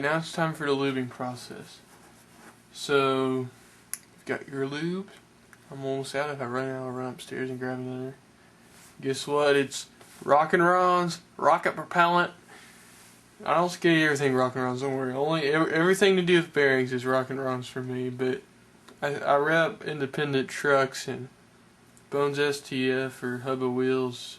Now it's time for the lubing process. So, you've got your lube. I'm almost out. If I run out, I'll run upstairs and grab another. Guess what? It's roknron's rocket propellant. I don't skate everything roknron's, don't worry. Everything to do with bearings is roknron's for me, but I rep independent trucks and Bones STF or Hubba wheels,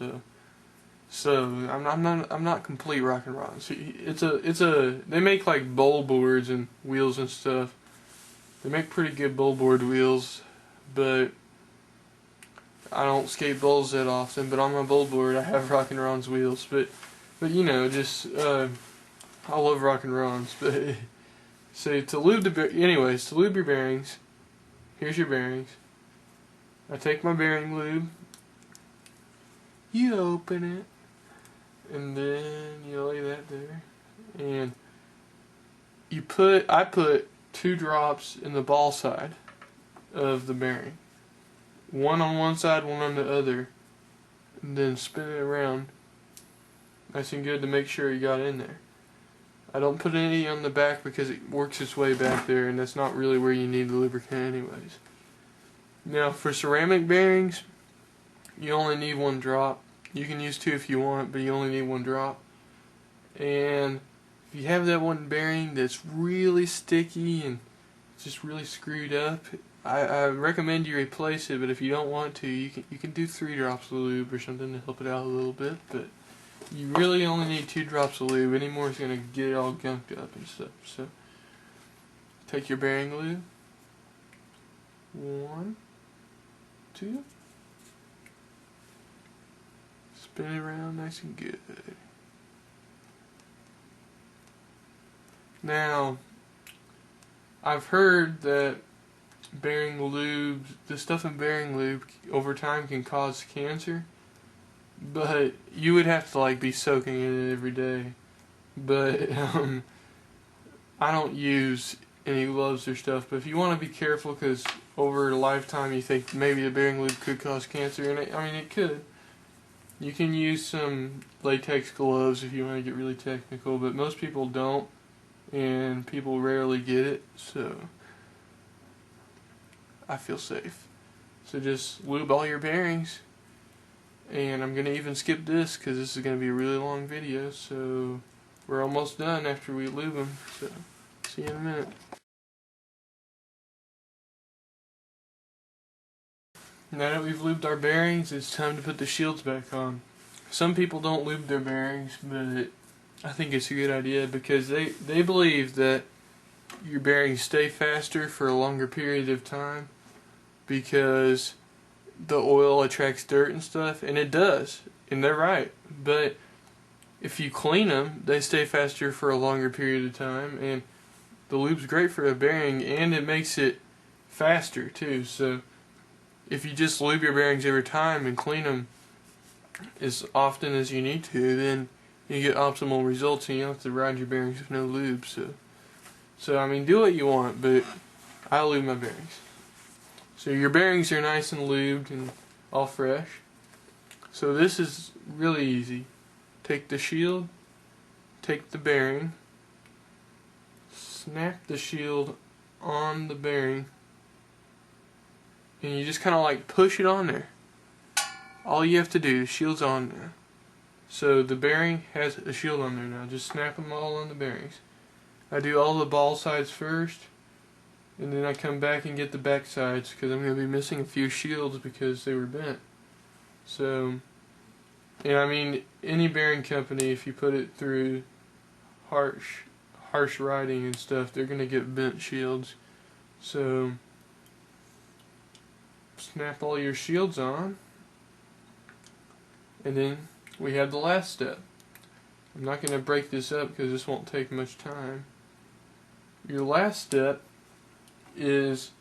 so I'm not complete roknron. So they make like bowl boards and wheels and stuff. They make pretty good bowl board wheels, but I don't skate bowls that often. But on my bowl board I have roknron's wheels. But you know, just I love roknron's. But so to lube to lube your bearings, here's your bearings. I take my bearing lube. You open it. And then you lay that there, and I put 2 drops in the ball side of the bearing, one on one side, one on the other, and then spin it around nice and good to make sure you got in there. I don't put any on the back because it works its way back there, and that's not really where you need the lubricant anyways. Now for ceramic bearings, you only need 1 drop. You can use 2 if you want, but you only need 1 drop. And if you have that one bearing that's really sticky and just really screwed up, I recommend you replace it. But if you don't want to, you can do 3 drops of lube or something to help it out a little bit. But you really only need 2 drops of lube. Any more is gonna get it all gunked up and stuff. So take your bearing lube. 1, 2. Spin it around nice and good. Now, I've heard that bearing lube, the stuff in bearing lube over time can cause cancer, but you would have to like be soaking in it every day. But I don't use any gloves or stuff. But if you want to be careful, because over a lifetime you think maybe the bearing lube could cause cancer, and it could. You can use some latex gloves if you want to get really technical, but most people don't, and people rarely get it, so I feel safe. So just lube all your bearings, and I'm going to even skip this because this is going to be a really long video, so we're almost done after we lube them, so see you in a minute. Now that we've lubed our bearings, it's time to put the shields back on. Some people don't lube their bearings, but I think it's a good idea because they believe that your bearings stay faster for a longer period of time because the oil attracts dirt and stuff, and it does, and they're right. But if you clean them, they stay faster for a longer period of time, and the lube's great for a bearing, and it makes it faster too. So if you just lube your bearings every time and clean them as often as you need to, then you get optimal results and you don't have to ride your bearings with no lube. So I mean, do what you want, but I lube my bearings. So your bearings are nice and lubed and all fresh. So this is really easy. Take the shield, take the bearing, snap the shield on the bearing, and you just kind of like push it on there. All you have to do, the shield's on there. So the bearing has a shield on there now. Just snap them all on the bearings. I do all the ball sides first, and then I come back and get the back sides because I'm going to be missing a few shields because they were bent. So, and I mean, any bearing company, if you put it through harsh riding and stuff, they're going to get bent shields. So snap all your shields on, and then we have the last step. I'm not going to break this up because this won't take much time. Your last step is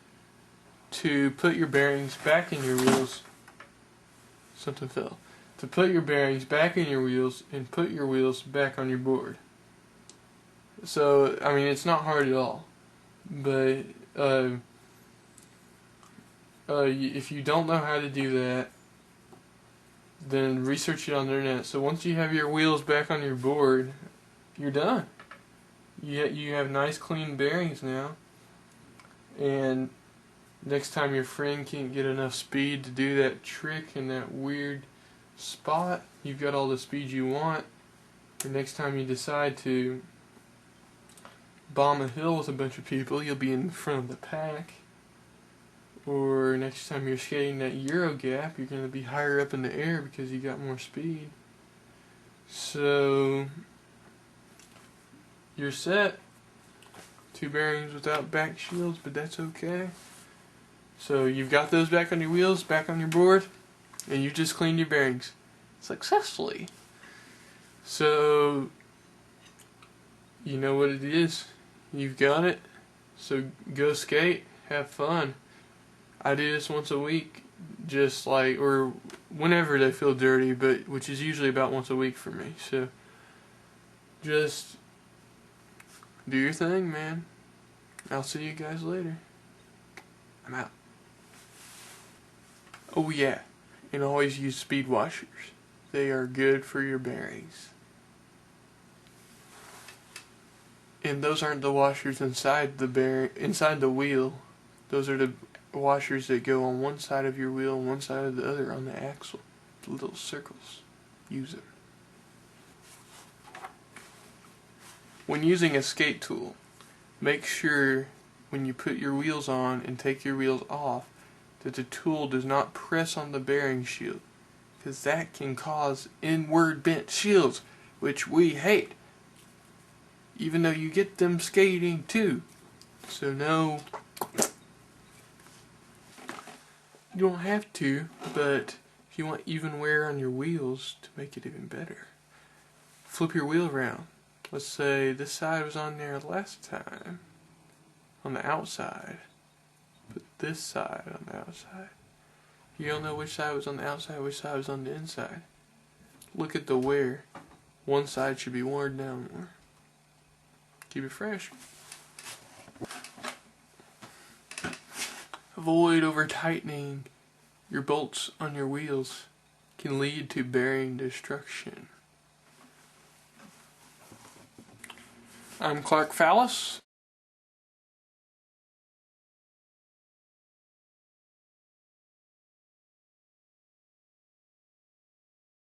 to put your bearings back in your wheels. Something fell. To put your bearings back in your wheels and put your wheels back on your board. So, I mean, it's not hard at all. But if you don't know how to do that, then research it on the internet. So once you have your wheels back on your board, you're done. You have nice clean bearings now. And next time your friend can't get enough speed to do that trick in that weird spot, you've got all the speed you want. The next time you decide to bomb a hill with a bunch of people, you'll be in front of the pack. Or next time you're skating that Euro gap, you're going to be higher up in the air because you got more speed. So you're set. 2 bearings without back shields, but that's okay. So you've got those back on your wheels, back on your board, and you just cleaned your bearings successfully. So you know what it is. You've got it. So go skate, have fun. I do this once a week, just like, or whenever they feel dirty, but which is usually about once a week for me. So just do your thing, man. I'll see you guys later. I'm out. Oh yeah, and always use speed washers. They are good for your bearings. And those aren't the washers inside the wheel. Those are the washers that go on one side of your wheel and one side of the other on the axle. The little circles. Use them. When using a skate tool, make sure when you put your wheels on and take your wheels off that the tool does not press on the bearing shield, because that can cause inward bent shields, which we hate, even though you get them skating too. So no, you don't have to, but if you want even wear on your wheels to make it even better, flip your wheel around. Let's say this side was on there last time, on the outside. Put this side on the outside. You don't know which side was on the outside, which side was on the inside. Look at the wear. One side should be worn down more. Keep it fresh. Avoid over tightening your bolts on your wheels. Can lead to bearing destruction. I'm Clark Fallis.